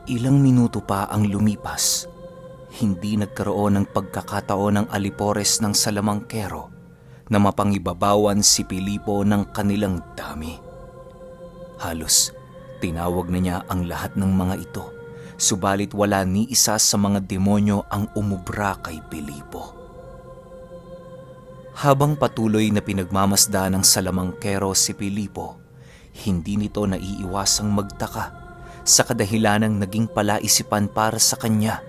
Ilang minuto pa ang lumipas. Hindi nagkaroon ng pagkakataon ng alipores ng salamangkero na mapangibabawan si Pilipo ng kanilang dami. Halos tinawag na niya ang lahat ng mga ito, subalit wala ni isa sa mga demonyo ang umubra kay Pilipo. Habang patuloy na pinagmamasda ng salamangkero si Pilipo, hindi nito naiiwasang magtaka sa kadahilanang naging palaisipan para sa kanya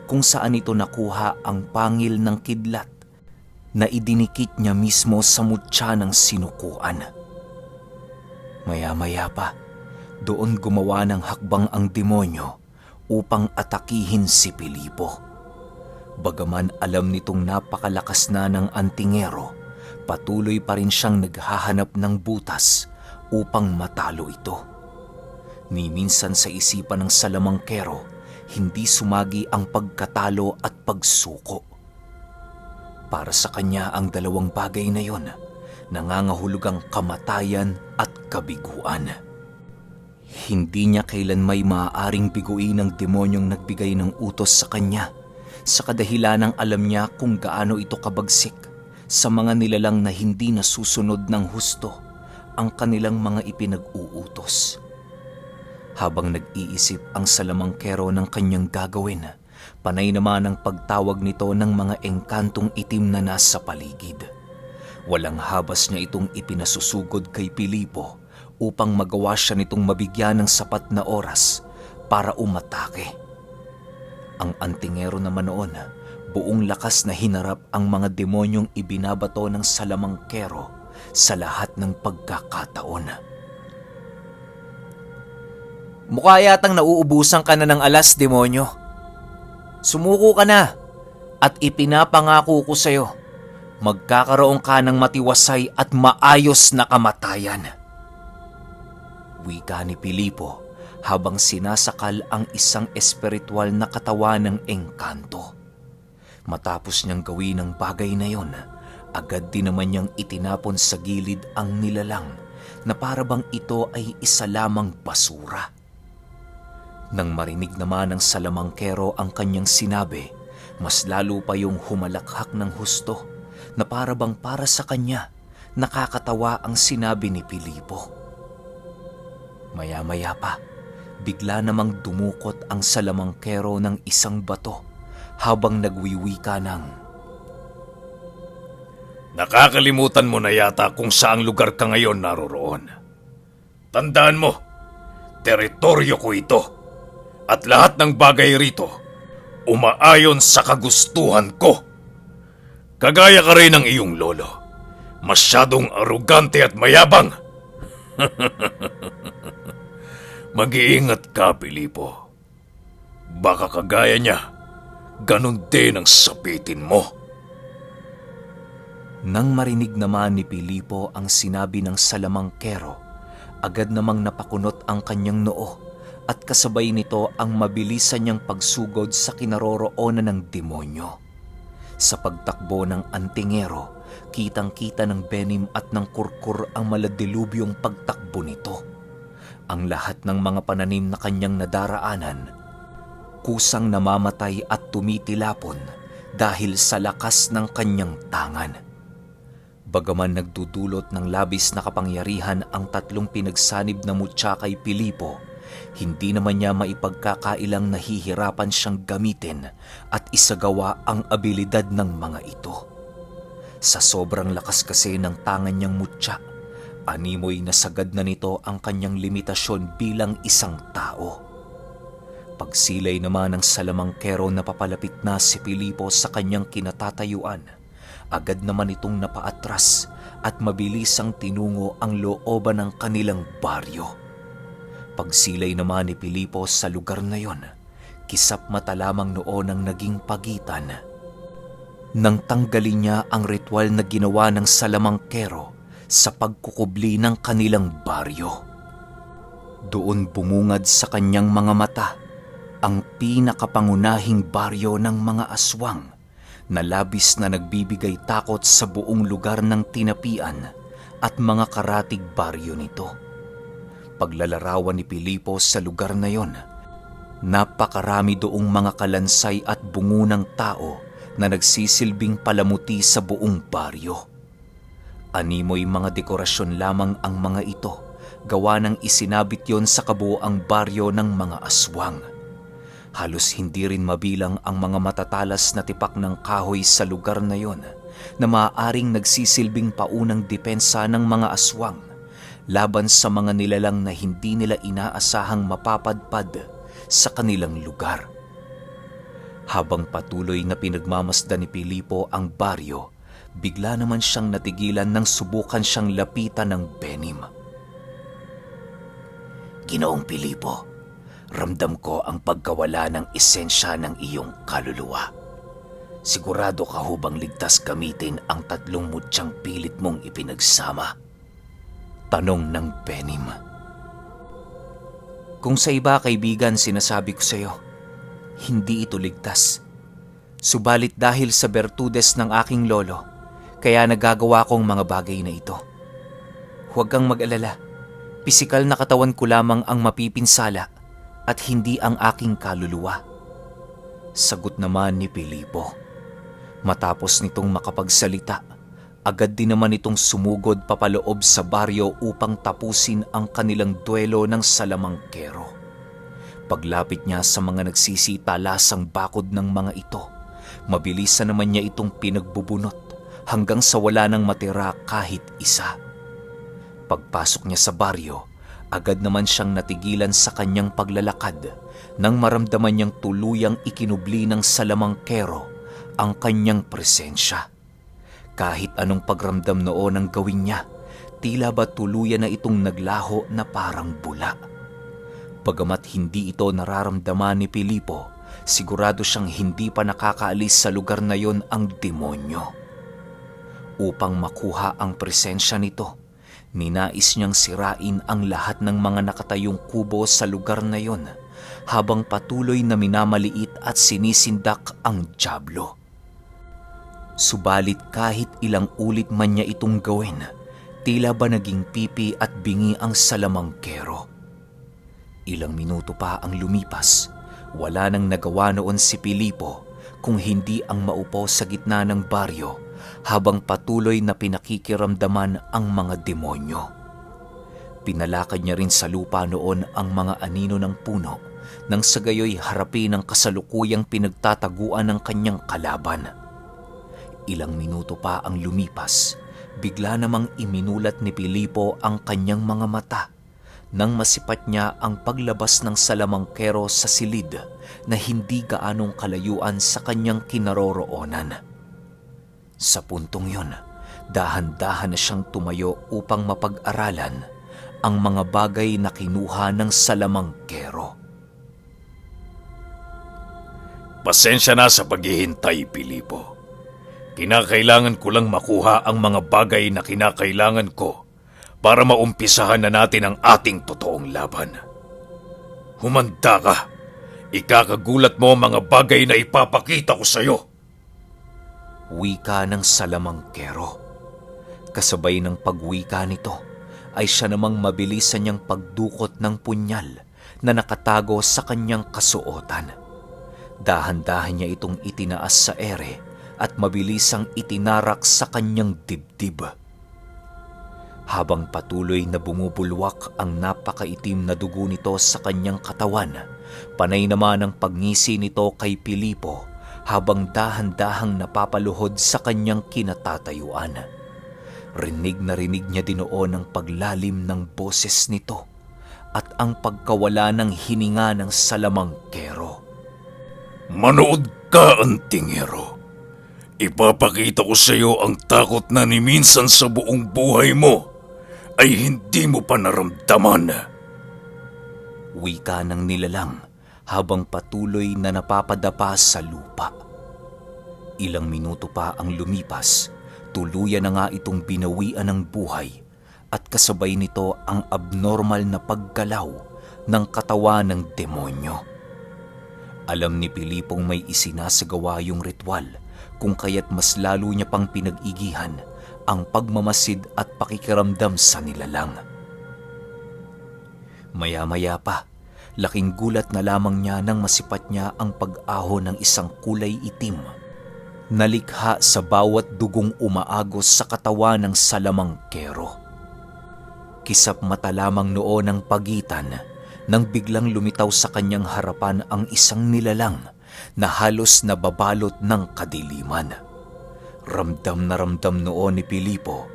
kung saan ito nakuha ang pangil ng kidlat na idinikit niya mismo sa mutya ng sinukuan. Maya-maya pa, doon gumawa ng hakbang ang demonyo upang atakihin si Pilipo. Bagaman alam nitong napakalakas na ng antingero, patuloy pa rin siyang naghahanap ng butas upang matalo ito. Ni minsan sa isipan ng salamangkero, hindi sumagi ang pagkatalo at pagsuko. Para sa kanya ang dalawang bagay na yon, nangangahulugang kamatayan at kabiguan. Hindi niya kailan may maaaring biguin ng demonyong nagbigay ng utos sa kanya, sa kadahilanang alam niya kung gaano ito kabagsik sa mga nilalang na hindi nasusunod ng husto ang kanilang mga ipinag-uutos. Habang nag-iisip ang salamangkero ng kanyang gagawin, panay naman ang pagtawag nito ng mga engkantong itim na nasa paligid. Walang habas niya itong ipinasusugod kay Pilipo upang magawa siya nitong mabigyan ng sapat na oras para umatake. Ang antingero naman noon, buong lakas na hinarap ang mga demonyong ibinabato ng salamangkero sa lahat ng pagkakataon. Mukha yatang nauubusan ka na ng alas, demonyo. Sumuko ka na at ipinapangako ko sa'yo, magkakaroon ka ng matiwasay at maayos na kamatayan. Wika ni Pilipo habang sinasakal ang isang espiritual na katawan ng engkanto. Matapos niyang gawin ang bagay na yon, agad din naman niyang itinapon sa gilid ang nilalang na parabang ito ay isa lamang basura. Nang marinig naman ng salamangkero ang kanyang sinabi, mas lalo pa yung humalakhak ng husto na parabang para sa kanya nakakatawa ang sinabi ni Pilipo. Maya-maya pa, bigla namang dumukot ang salamangkero ng isang bato habang nagwiwika ng, Nakakalimutan mo na yata kung saang lugar ka ngayon naroroon. Tandaan mo, teritoryo ko ito at lahat ng bagay rito umaayon sa kagustuhan ko. Kagaya ka rin ng iyong lolo, masyadong arugante at mayabang. Mag-iingat ka, Pilipo. Baka kagaya niya, ganun din ang sapitin mo. Nang marinig naman ni Pilipo ang sinabi ng salamangkero, agad namang napakunot ang kanyang noo at kasabay nito ang mabilisan niyang pagsugod sa kinaroroonan ng demonyo. Sa pagtakbo ng antingero, kitang-kita ng benim at ng kurkur ang maladilubyong pagtakbo nito. Ang lahat ng mga pananim na kanyang nadaraanan, kusang namamatay at tumitilapon dahil sa lakas ng kanyang tangan. Bagaman nagdudulot ng labis na kapangyarihan ang tatlong pinagsanib na mutya kay Pilipo, hindi naman niya maipagkakailang nahihirapan siyang gamitin at isagawa ang abilidad ng mga ito. Sa sobrang lakas kasi ng tangan niyang mutya, animoy na sagad na nito ang kanyang limitasyon bilang isang tao. Pagsilay naman ng salamangkero na papalapit na si Pilipo sa kanyang kinatatayuan, agad naman itong napaatras at mabilisang tinungo ang looban ng kanilang baryo. Pagsilay naman ni Pilipo sa lugar na yon, kisap mata lamang noon ang naging pagitan. Nang tanggalin niya ang ritual na ginawa ng salamangkero sa pagkukubli ng kanilang baryo, doon bumungad sa kanyang mga mata ang pinakapangunahing baryo ng mga aswang na labis na nagbibigay takot sa buong lugar ng tinapian at mga karatig baryo nito. Paglalarawan ni Pilipo sa lugar na yon, Napakarami doong mga kalansay at bungo ng tao na nagsisilbing palamuti sa buong baryo. Animoy mga dekorasyon lamang ang mga ito, gawa ng isinabit yon sa kabuoang baryo ng mga aswang. Halos hindi rin mabilang ang mga matatalas na tipak ng kahoy sa lugar na yon na maaaring nagsisilbing paunang depensa ng mga aswang laban sa mga nilalang na hindi nila inaasahang mapapadpad sa kanilang lugar. Habang patuloy na pinagmamasdan ni Pilipo ang baryo, bigla naman siyang natigilan nang subukan siyang lapitan ng Benim. Ginoong Pilipo, ramdam ko ang pagkawala ng esensya ng iyong kaluluwa. Sigurado ka hubang ligtas gamitin ang 3 mutyang pilit mong ipinagsama? Tanong ng Benim. Kung sa iba, kaibigan, sinasabi ko sa iyo, hindi ito ligtas. Subalit dahil sa bertudes ng aking lolo, kaya nagagawa kong mga bagay na ito. Huwag kang mag-alala. Pisikal na katawan ko lamang ang mapipinsala at hindi ang aking kaluluwa. Sagot naman ni Pilipo. Matapos nitong makapagsalita, agad din naman itong sumugod papaloob sa baryo upang tapusin ang kanilang duelo ng salamangkero. Paglapit niya sa mga nagsisitalasang bakod ng mga ito, mabilisan naman niya itong pinagbubunot hanggang sa wala nang matira kahit isa. Pagpasok niya sa baryo, agad naman siyang natigilan sa kanyang paglalakad nang maramdaman niyang tuluyang ikinubli ng salamangkero ang kanyang presensya. Kahit anong pagramdam noon ang gawin niya, tila ba tuluyan na itong naglaho na parang bula. Bagamat hindi ito nararamdaman ni Pilipo, sigurado siyang hindi pa nakakaalis sa lugar na yon ang demonyo. Upang makuha ang presensya nito, ninais niyang sirain ang lahat ng mga nakatayong kubo sa lugar na yon habang patuloy na minamaliit at sinisindak ang dyablo. Subalit kahit ilang ulit man niya itong gawin, tila ba naging pipi at bingi ang salamangkero. Ilang minuto pa ang lumipas, wala nang nagawa noon si Pilipo kung hindi ang maupo sa gitna ng baryo habang patuloy na pinakikiramdaman ang mga demonyo. Pinalakad niya rin sa lupa noon ang mga anino ng puno nang sa gayoy harapin ang kasalukuyang pinagtataguan ng kanyang kalaban. Ilang minuto pa ang lumipas, bigla namang iminulat ni Pilipo ang kanyang mga mata nang masipat niya ang paglabas ng salamangkero sa silid na hindi gaanong kalayuan sa kanyang kinaroroonan. Sa puntong yon, dahan-dahan na siyang tumayo upang mapag-aralan ang mga bagay na kinuha ng salamangkero. Pasensya na sa paghihintay, Pilipo. Kinakailangan ko lang makuha ang mga bagay na kinakailangan ko para maumpisahan na natin ang ating totoong laban. Humanda ka. Ikakagulat mo ang mga bagay na ipapakita ko sa iyo. Wika ng salamangkero. Kasabay ng pagwika nito ay siya namang mabilisan niyang pagdukot ng punyal na nakatago sa kanyang kasuotan. Dahan-dahan niya itong itinaas sa ere at mabilisang itinarak sa kanyang dibdib. Habang patuloy na bumubulwak ang napakaitim na dugo nito sa kanyang katawan, panay naman ang pagngisi nito kay Pilipo habang dahan-dahang napapaluhod sa kanyang kinatatayuan. Rinig na rinig niya din noon ang paglalim ng boses nito at ang pagkawala ng hininga ng salamangkero. Manood ka, antingero. Ipapakita ko sa iyo ang takot na ni minsan sa buong buhay mo ay hindi mo pa naramdaman. Wika ng nilalang habang patuloy na napapadapa sa lupa. Ilang minuto pa ang lumipas, tuluyan na nga itong binawian ng buhay at kasabay nito ang abnormal na paggalaw ng katawan ng demonyo. Alam ni Pilipong may isinasagawa yung ritual kung kaya't mas lalo niya pang pinag-igihan ang pagmamasid at pakikiramdam sa nilalang. Maya-maya pa, Laking gulat na lamang niya nang masipat niya ang pag-ahon ng isang kulay itim. Nalikha sa bawat dugong umaagos sa katawan ng salamangkero. Kisap mata lamang noon ang pagitan nang biglang lumitaw sa kanyang harapan ang isang nilalang na halos nababalot ng kadiliman. Ramdam na ramdam noon ni Pilipo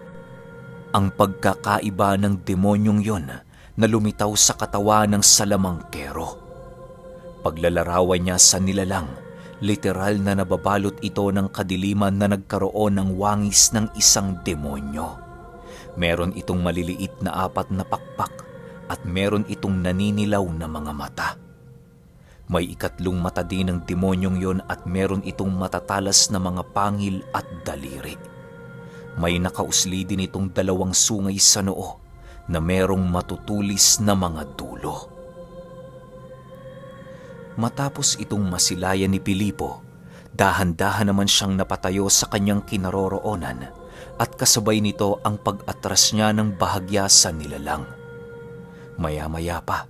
ang pagkakaiba ng demonyong yon na lumitaw sa katawan ng salamangkero. Paglalarawan niya sa nilalang, literal na nababalot ito ng kadiliman na nagkaroon ng wangis ng isang demonyo. Meron itong maliliit na 4 na pakpak at meron itong naninilaw na mga mata. May ikatlong mata din ng demonyong yon at meron itong matatalas na mga pangil at daliri. May nakausli din itong 2 sungay sa noo na merong matutulis na mga dulo. Matapos itong masilayan ni Pilipo, dahan-dahan naman siyang napatayo sa kanyang kinaroroonan at kasabay nito ang pag-atras niya ng bahagya sa nilalang. Maya-maya pa,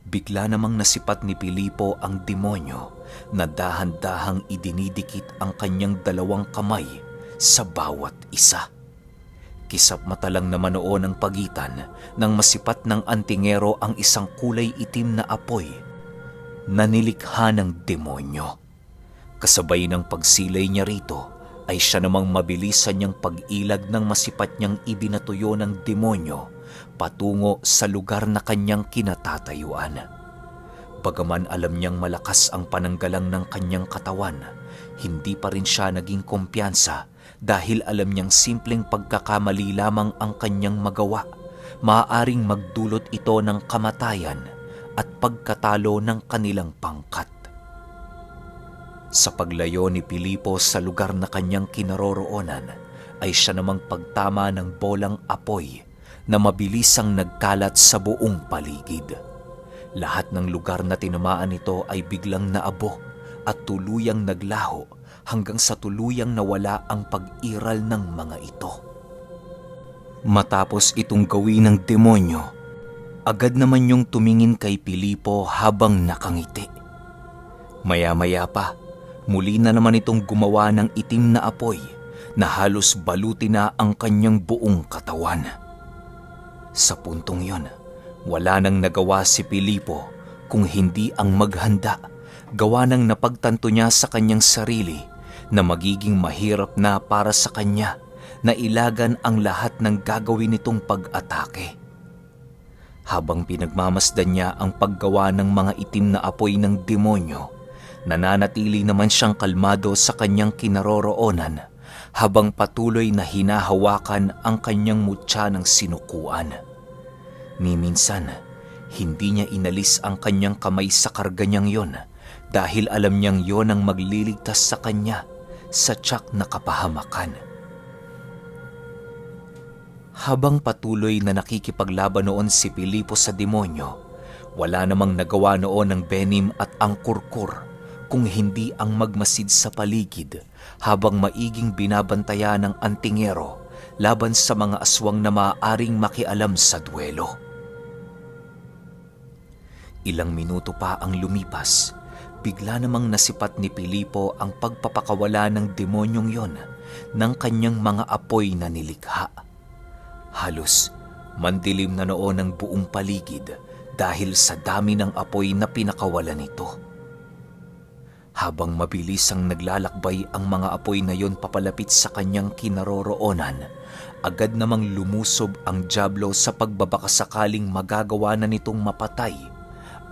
bigla namang nasipat ni Pilipo ang demonyo na dahan-dahang idinidikit ang kanyang 2 kamay sa bawat isa. Kisap mata lang naman noon ang pagitan nang masipat ng antingero ang isang kulay itim na apoy na nilikha ng demonyo. Kasabay ng pagsilay niya rito ay siya namang mabilisan niyang pag-ilag ng masipat niyang ibinatuyo ng demonyo patungo sa lugar na kanyang kinatatayuan. Bagaman alam niyang malakas ang pananggalang ng kanyang katawan, hindi pa rin siya naging kumpiyansa dahil alam niyang simpleng pagkakamali lamang ang kanyang magawa. Maaaring magdulot ito ng kamatayan at pagkatalo ng kanilang pangkat. Sa paglayo ni Pilipo sa lugar na kanyang kinaroroonan, ay siya namang pagtama ng bolang apoy na mabilisang nagkalat sa buong paligid. Lahat ng lugar na tinamaan nito ay biglang naabo at tuluyang naglaho hanggang sa tuluyang nawala ang pag-iral ng mga ito. Matapos itong gawin ng demonyo, agad naman yung tumingin kay Pilipo habang nakangiti. Maya-maya pa, muli na naman itong gumawa ng itim na apoy na halos baluti na ang kanyang buong katawan. Sa puntong yon, wala nang nagawa si Pilipo kung hindi ang maghanda, gawa ng napagtanto niya sa kanyang sarili na magiging mahirap na para sa kanya na ilagan ang lahat ng gagawin nitong pag-atake. Habang pinagmamasdan niya ang paggawa ng mga itim na apoy ng demonyo, nananatili naman siyang kalmado sa kanyang kinaroroonan habang patuloy na hinahawakan ang kanyang mutya ng sinukuan. Ni minsan, hindi niya inalis ang kanyang kamay sa karga niyang yon dahil alam niyang yon ang magliligtas sa kanya sa tiyak na kapahamakan. Habang patuloy na nakikipaglaban noon si Pilipo sa demonyo, wala namang nagawa noon ng Benim at ang Kurkur kung hindi ang magmasid sa paligid habang maiging binabantayan ng antingero laban sa mga aswang na maaaring makialam sa duelo. Ilang minuto pa ang lumipas, bigla namang nasipat ni Pilipo ang pagpapakawala ng demonyong yon ng kanyang mga apoy na nilikha. Halos mandilim na noon ang buong paligid dahil sa dami ng apoy na pinakawalan nito. Habang mabilis ang naglalakbay ang mga apoy na yon papalapit sa kanyang kinaroroonan, agad namang lumusob ang dyablo sa pagbabakasakaling magagawa na nitong mapatay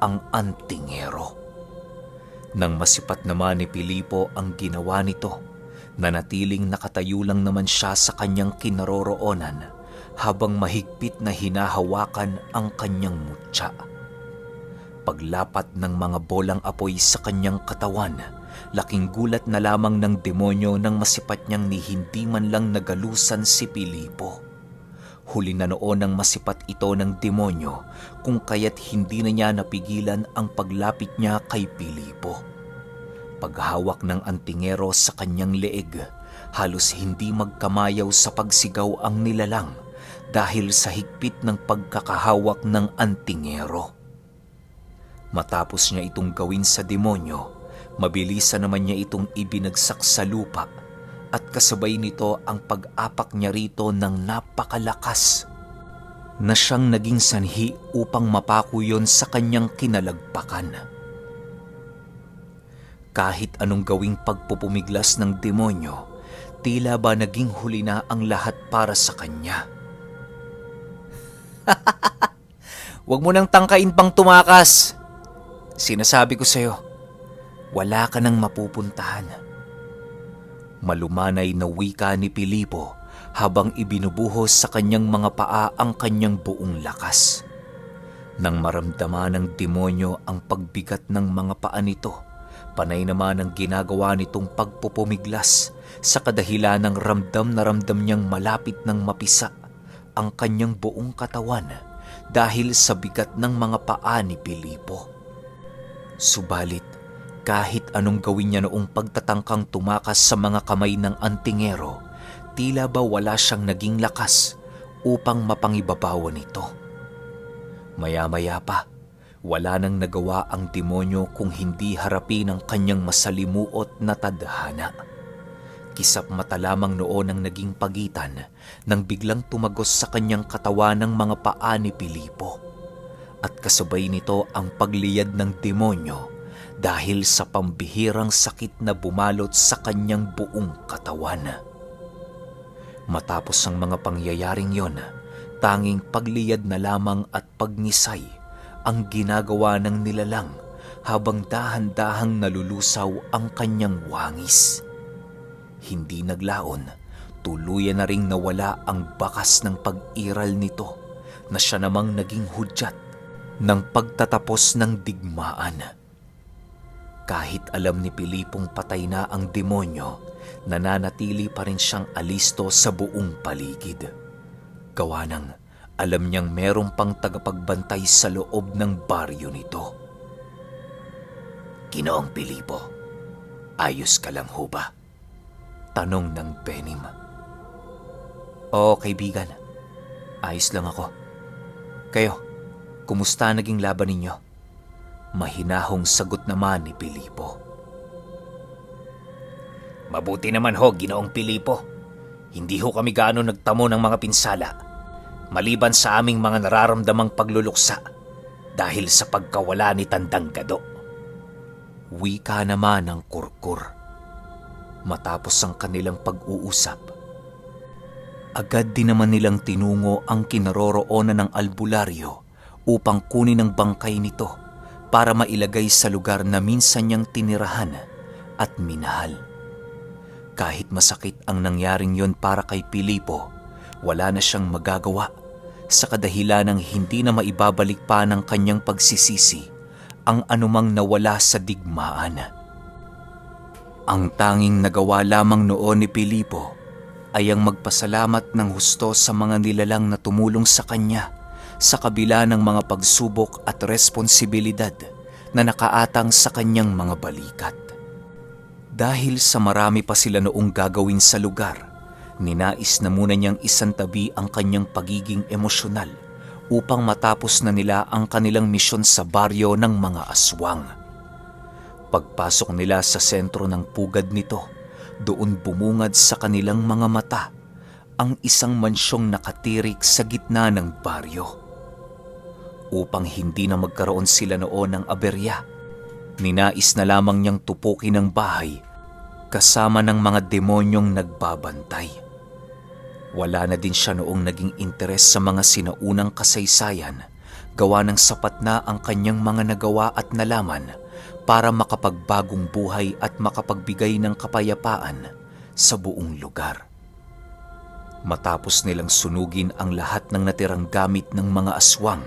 ang antingero. Nang masipat naman ni Pilipo ang ginawa nito, nanatiling nakatayo lang naman siya sa kanyang kinaroroonan habang mahigpit na hinahawakan ang kanyang mutya. Paglapat ng mga bolang apoy sa kanyang katawan, laking gulat na lamang ng demonyo nang masipat niyang ni hindi man lang nagalusan si Pilipo. Huli na noon ang masipat ito ng demonyo kung kaya't hindi na niya napigilan ang paglapit niya kay Pilipo. Paghawak ng antingero sa kanyang leeg, halos hindi magkamayaw sa pagsigaw ang nilalang dahil sa higpit ng pagkakahawak ng antingero. Matapos niya itong gawin sa demonyo, mabilisan naman niya itong ibinagsak sa lupa at kasabay nito ang pag-apak niya rito ng napakalakas na siyang naging sanhi upang mapako yon sa kanyang kinalagpakan. Kahit anong gawing pagpupumiglas ng demonyo, tila ba naging huli na ang lahat para sa kanya. Huwag mo nang tangkain pang tumakas. Sinasabi ko sa'yo, wala ka nang mapupuntahan. Malumanay na wika ni Pilipo habang ibinubuhos sa kanyang mga paa ang kanyang buong lakas. Nang maramdaman ng demonyo ang pagbigat ng mga paa nito, panay naman ang ginagawa nitong pagpupumiglas sa kadahilan ng ramdam na ramdam niyang malapit ng mapisa ang kanyang buong katawan dahil sa bigat ng mga paa ni Pilipo. Subalit, kahit anong gawin niya noong pagtatangkang tumakas sa mga kamay ng antingero, tila ba wala siyang naging lakas upang mapangibabawan ito. Maya-maya pa, wala nang nagawa ang demonyo kung hindi harapin ang kanyang masalimuot na tadhana. Kisap mata lamang noon ang naging pagitan nang biglang tumagos sa kanyang katawan ng mga paa ni Pilipo. At kasabay nito ang pagliyad ng demonyo dahil sa pambihirang sakit na bumalot sa kanyang buong katawan. Matapos ang mga pangyayaring yon, tanging pagliyad na lamang at pagnisay ang ginagawa ng nilalang habang dahan-dahang nalulusaw ang kanyang wangis. Hindi naglaon, tuluyan na ring nawala ang bakas ng pag-iral nito na siya namang naging hudyat ng pagtatapos ng digmaan. Kahit alam ni Pilipong patay na ang demonyo, nananatili pa rin siyang alisto sa buong paligid. Gawa ng alam niyang merong pang tagapagbantay sa loob ng baryo nito. Ginoong Pilipo, ayos ka lang ho ba? Tanong ng Benim. Oo, kaibigan. Ayos lang ako. Kayo, kumusta naging laban ninyo? Mahinahong sagot naman ni Pilipo. Mabuti naman ho, Ginoong Pilipo. Hindi ho kami gaano nagtamo ng mga pinsala, maliban sa aming mga nararamdamang pagluluksa dahil sa pagkawala ni Tandang Gado. Wika naman ng Kurkur. Matapos ang kanilang pag-uusap, agad din naman nilang tinungo ang kinaroroonan ng albularyo upang kunin ang bangkay nito para mailagay sa lugar na minsan niyang tinirahan at minahal. Kahit masakit ang nangyaring yon para kay Pilipo, wala na siyang magagawa sa kadahilan ng hindi na maibabalik pa ng kanyang pagsisisi ang anumang nawala sa digmaan. Ang tanging nagawa lamang noon ni Pilipo ay ang magpasalamat ng husto sa mga nilalang na tumulong sa kanya sa kabila ng mga pagsubok at responsibilidad na nakaatang sa kanyang mga balikat. Dahil sa marami pa sila noong gagawin sa lugar, ninais na muna niyang isantabi ang kanyang pagiging emosyonal upang matapos na nila ang kanilang misyon sa baryo ng mga aswang. Pagpasok nila sa sentro ng pugad nito, doon bumungad sa kanilang mga mata ang isang mansyong nakatirik sa gitna ng baryo. Upang hindi na magkaroon sila noon ng aberya, ninais na lamang niyang tupukin ang bahay kasama ng mga demonyong nagbabantay. Wala na din siya noong naging interes sa mga sinaunang kasaysayan, gawa ng sapat na ang kanyang mga nagawa at nalaman para makapagbagong buhay at makapagbigay ng kapayapaan sa buong lugar. Matapos nilang sunugin ang lahat ng natirang gamit ng mga aswang,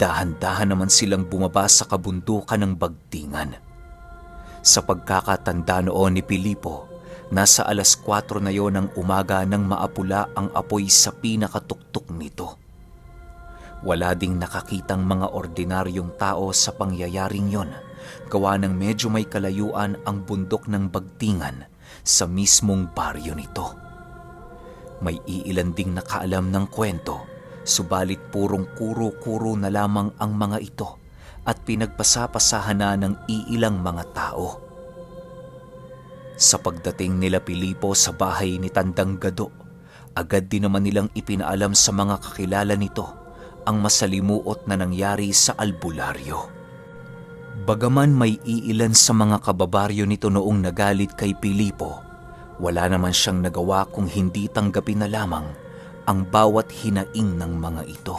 dahan-dahan naman silang bumaba sa kabundukan ng Bagtingan. Sa pagkakatanda noon ni Pilipo, nasa 4:00 na yon ng umaga nang maapula ang apoy sa pinakatuktok nito. Wala ding nakakitang mga ordinaryong tao sa pangyayaring yon, gawa ng medyo may kalayuan ang bundok ng Bagtingan sa mismong baryo nito. May iilan ding nakaalam ng kwento, subalit purong kuro-kuro na lamang ang mga ito at pinagpasapasahan na ng iilang mga tao. Sa pagdating nila Pilipo sa bahay ni Tandang Gado, agad din naman nilang ipinaalam sa mga kakilala nito ang masalimuot na nangyari sa albularyo. Bagaman may iilan sa mga kababaryo nito noong nagalit kay Pilipo, wala naman siyang nagawa kung hindi tanggapin na lamang ang bawat hinaing ng mga ito.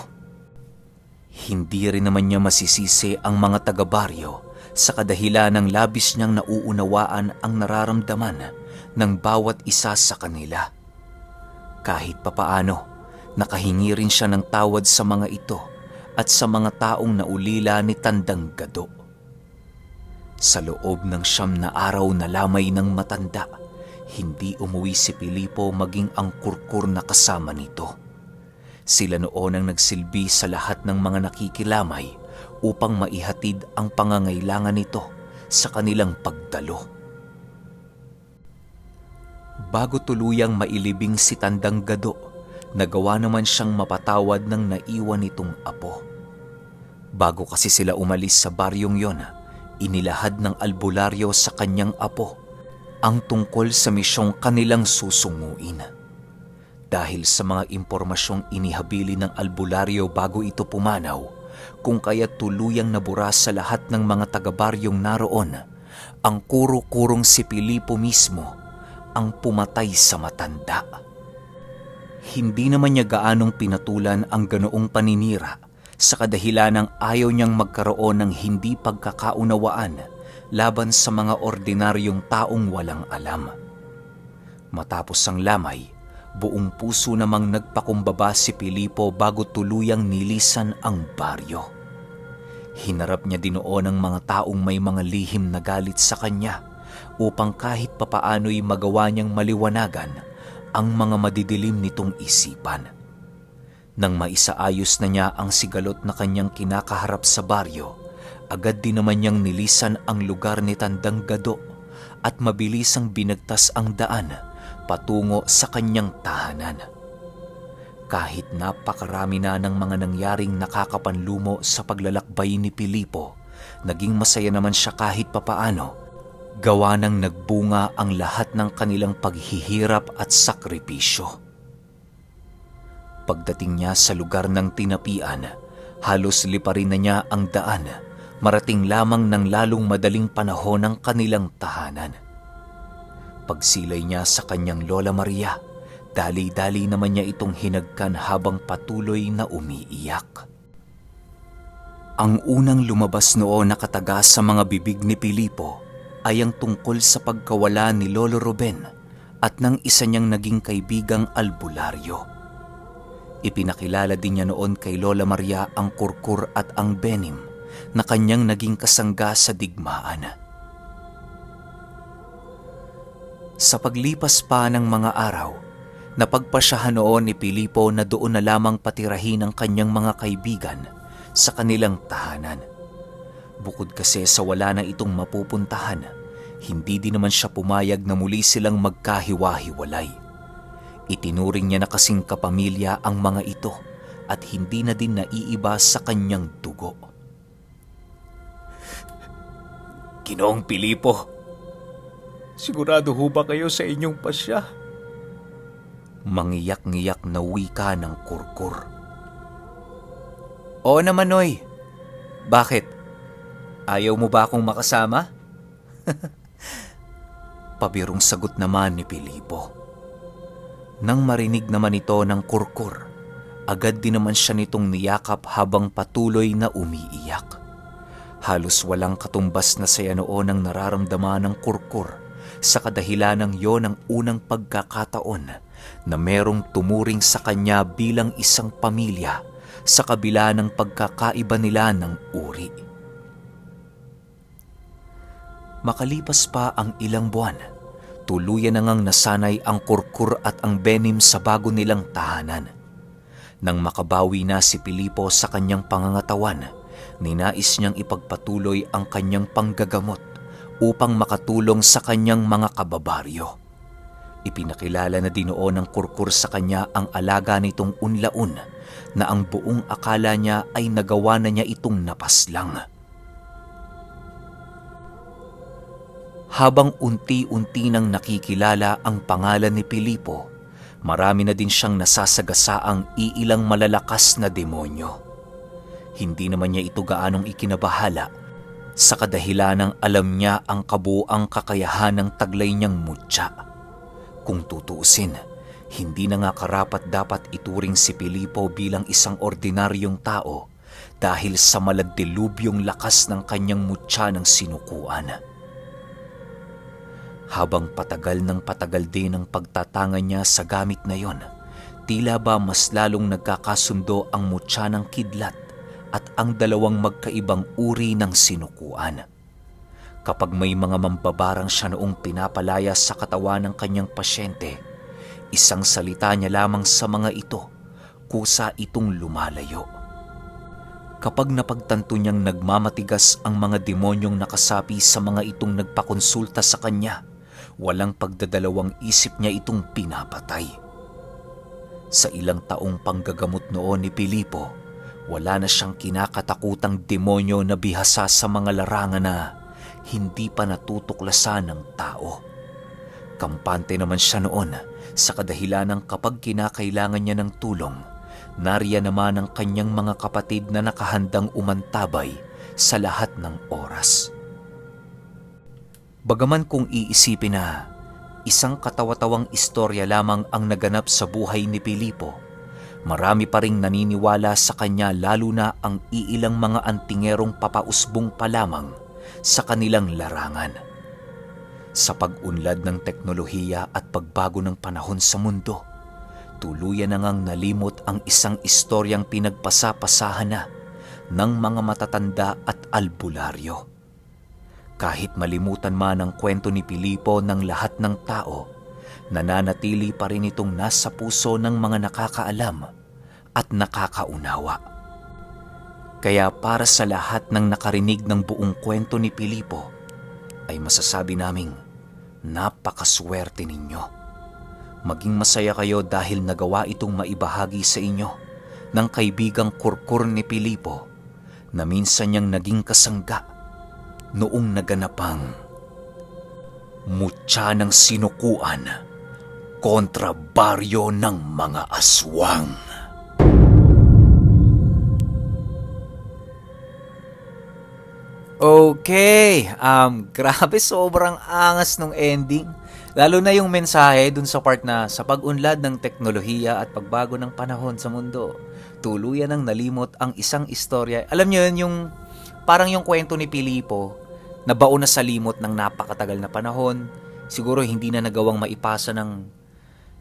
Hindi rin naman niya masisisi ang mga taga-baryo sa kadahilan ng labis niyang nauunawaan ang nararamdaman ng bawat isa sa kanila. Kahit papaano, nakahingi rin siya ng tawad sa mga ito at sa mga taong naulila ni Tandang Gado. Sa loob ng 9 na araw na lamay ng matanda, hindi umuwi si Pilipo maging ang kurkur na kasama nito. Sila noon ang nagsilbi sa lahat ng mga nakikilamay upang maihatid ang pangangailangan nito sa kanilang pagdalo. Bago tuluyang mailibing si Tandang Gado, nagawa naman siyang mapatawad ng naiwan nitong apo. Bago kasi sila umalis sa baryong yon, inilahad ng albularyo sa kanyang apo ang tungkol sa misyong kanilang susunguin. Dahil sa mga impormasyong inihabili ng albularyo bago ito pumanaw, kung kaya tuluyang nabura sa lahat ng mga taga-baryong naroon, ang kuro-kurong si Pilipo mismo ang pumatay sa matanda. Hindi naman niya gaanong pinatulan ang ganoong paninira sa kadahilan ng ayaw niyang magkaroon ng hindi pagkakaunawaan laban sa mga ordinaryong taong walang alam. Matapos ang lamay, buong puso namang nagpakumbaba si Pilipo bago tuluyang nilisan ang baryo. Hinarap niya din noon ang mga taong may mga lihim na galit sa kanya upang kahit papaano'y magawa niyang maliwanagan ang mga madidilim nitong isipan. Nang maisaayos na niya ang sigalot na kanyang kinakaharap sa baryo, agad din naman niyang nilisan ang lugar ni Tandang Gado at mabilisang binagtas ang daan patungo sa kanyang tahanan. Kahit napakarami na ng mga nangyaring nakakapanlumo sa paglalakbay ni Pilipo, naging masaya naman siya kahit papaano, gawa ng nagbunga ang lahat ng kanilang paghihirap at sakripisyo. Pagdating niya sa lugar ng tinapian, halos liparin na niya ang daan, marating lamang ng lalong madaling panahon ng kanilang tahanan. Pagsilay niya sa kanyang Lola Maria, dali-dali naman niya itong hinagkan habang patuloy na umiiyak. Ang unang lumabas noon na kataga sa mga bibig ni Pilipo ay ang tungkol sa pagkawala ni Lolo Ruben at ng isa niyang naging kaibigang albularyo. Ipinakilala din niya noon kay Lola Maria ang kurkur at ang benim na kanyang naging kasangga sa digmaan. Sa paglipas pa ng mga araw, napagpasyahan noon ni Pilipo na doon na lamang patirahin ang kanyang mga kaibigan sa kanilang tahanan. Bukod kasi sa wala na itong mapupuntahan, hindi din naman siya pumayag na muli silang magkahiwa-hiwalay. Itinuring niya na kasing kapamilya ang mga ito at hindi na din naiiba sa kanyang dugo. Ginoong Pilipo, sigurado ho ba kayo sa inyong pasya? Mangiyak-ngiyak na wika ng kurkur. Oo naman, Noy. Bakit? Ayaw mo ba akong makasama? Pabirong sagot naman ni Pilipo. Nang marinig naman ito ng kurkur, agad din naman siya nitong niyakap habang patuloy na umiiyak. Halos walang katumbas na saya noon ang nararamdaman ng kurkur sa kadahilanang yon ang unang pagkakataon na merong tumuring sa kanya bilang isang pamilya sa kabila ng pagkakaiba nila ng uri. Makalipas pa ang ilang buwan, tuluyan na ngang nasanay ang kurkur at ang benim sa bago nilang tahanan. Nang makabawi na si Pilipo sa kanyang pangangatawan, ninais niyang ipagpatuloy ang kanyang panggagamot upang makatulong sa kanyang mga kababaryo. Ipinakilala na din noon ng kurkur sa kanya ang alaga nitong unlaun na ang buong akala niya ay nagawa na niya itong napaslang. Habang unti-unti nang nakikilala ang pangalan ni Pilipo, marami na din siyang nasasagasaang iilang malalakas na demonyo. Hindi naman niya ito gaanong ikinabahala sa kadahilanang alam niya ang kabuuang kakayahan ng taglay niyang mutya. Kung tutuusin, hindi na nga karapat dapat ituring si Pilipo bilang isang ordinaryong tao dahil sa maladdilubyong lakas ng kanyang mutya ng sinukuan. Habang patagal ng patagal din ang pagtatanga niya sa gamit na yon, tila ba mas lalong nagkakasundo ang mutya ng kidlat at ang dalawang magkaibang uri ng sinukuan. Kapag may mga mambabarang siya noong pinapalaya sa katawan ng kanyang pasyente, isang salita niya lamang sa mga ito, kusa itong lumalayo. Kapag napagtanto niyang nagmamatigas ang mga demonyong nakasapi sa mga itong nagpakonsulta sa kanya, walang pagdadalawang isip niya itong pinapatay. Sa ilang taong panggagamot noon ni Pilipo, wala na siyang kinakatakutang demonyo na bihasa sa mga larangan na hindi pa natutuklasan ng tao. Kampante naman siya noon sa kadahilanang kapag kinakailangan niya ng tulong, nariyan naman ang kanyang mga kapatid na nakahandang umantabay sa lahat ng oras. Bagaman kung iisipin na isang katawa-tawang istorya lamang ang naganap sa buhay ni Pilipo, marami pa ring naniniwala sa kanya lalo na ang iilang mga antingerong papausbong pa lamang sa kanilang larangan. Sa pag-unlad ng teknolohiya at pagbago ng panahon sa mundo, tuluyan na ngang nalimot ang isang istoryang pinagpasapasahan na ng mga matatanda at albularyo. Kahit malimutan man ang kwento ni Pilipo ng lahat ng tao, nananatili pa rin itong nasa puso ng mga nakakaalam at nakakaunawa. Kaya para sa lahat ng nakarinig ng buong kwento ni Pilipo, ay masasabi naming napakaswerte ninyo. Maging masaya kayo dahil nagawa itong maibahagi sa inyo ng kaibigang kurkur ni Pilipo na minsan niyang naging kasangga noong naganapang mutya ng sinukuan kontra baryo ng mga aswang. Okay, grabe sobrang angas nung ending. Lalo na yung mensahe dun sa part na sa pag-unlad ng teknolohiya at pagbago ng panahon sa mundo, tuluyan ng nalimot ang isang istorya. Alam niyo yun, yung parang yung kwento ni Pilipo na baon na sa limot ng napakatagal na panahon. Siguro hindi na nagawang maipasa ng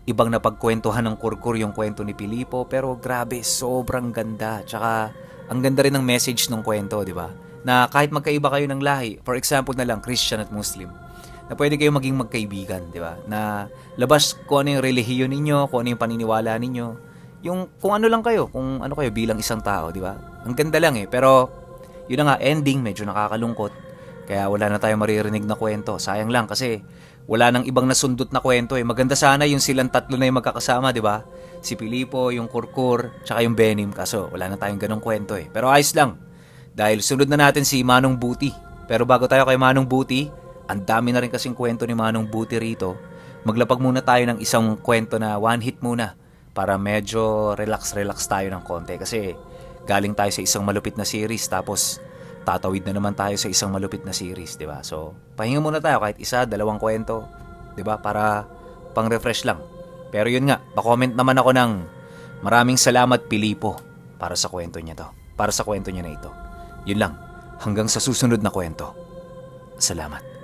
ibang napagkwentuhan ng kurkur yung kwento ni Pilipo, pero grabe, sobrang ganda. Tsaka ang ganda rin ng message ng kwento, di ba? Na kahit magkaiba kayo ng lahi, for example na lang Christian at Muslim, na pwede kayo maging magkaibigan, di ba? Na labas kung ano yung relihiyon ninyo, kung ano yung paniniwala ninyo, yung kung ano lang kayo, kung ano kayo bilang isang tao, di ba? Ang ganda lang eh, pero yun na nga, ending medyo nakakalungkot. Kaya wala na tayong maririnig na kwento. Sayang lang kasi wala nang ibang nasundot na kwento eh. Maganda sana yung silang tatlo na yung magkakasama, di ba? Si Pilipo, yung Kurkur, tsaka yung Benim. Kaso wala na tayong ganong kwento eh. Pero ayos lang. Dahil sunod na natin si Manong Buti. Pero bago tayo kay Manong Buti, ang dami na rin kasing kwento ni Manong Buti rito. Maglapag muna tayo ng isang kwento na one hit muna para medyo relax tayo ng konti. Kasi galing tayo sa isang malupit na series tapos tatawid na naman tayo sa isang malupit na series, di ba? So, pahinga muna tayo kahit isa, dalawang kwento, di ba? Para pang-refresh lang. Pero yun nga, pa-comment naman ako ng maraming salamat Pilipo para sa kwento niya to. Para sa kwento niya na ito. Yun lang. Hanggang sa susunod na kwento. Salamat.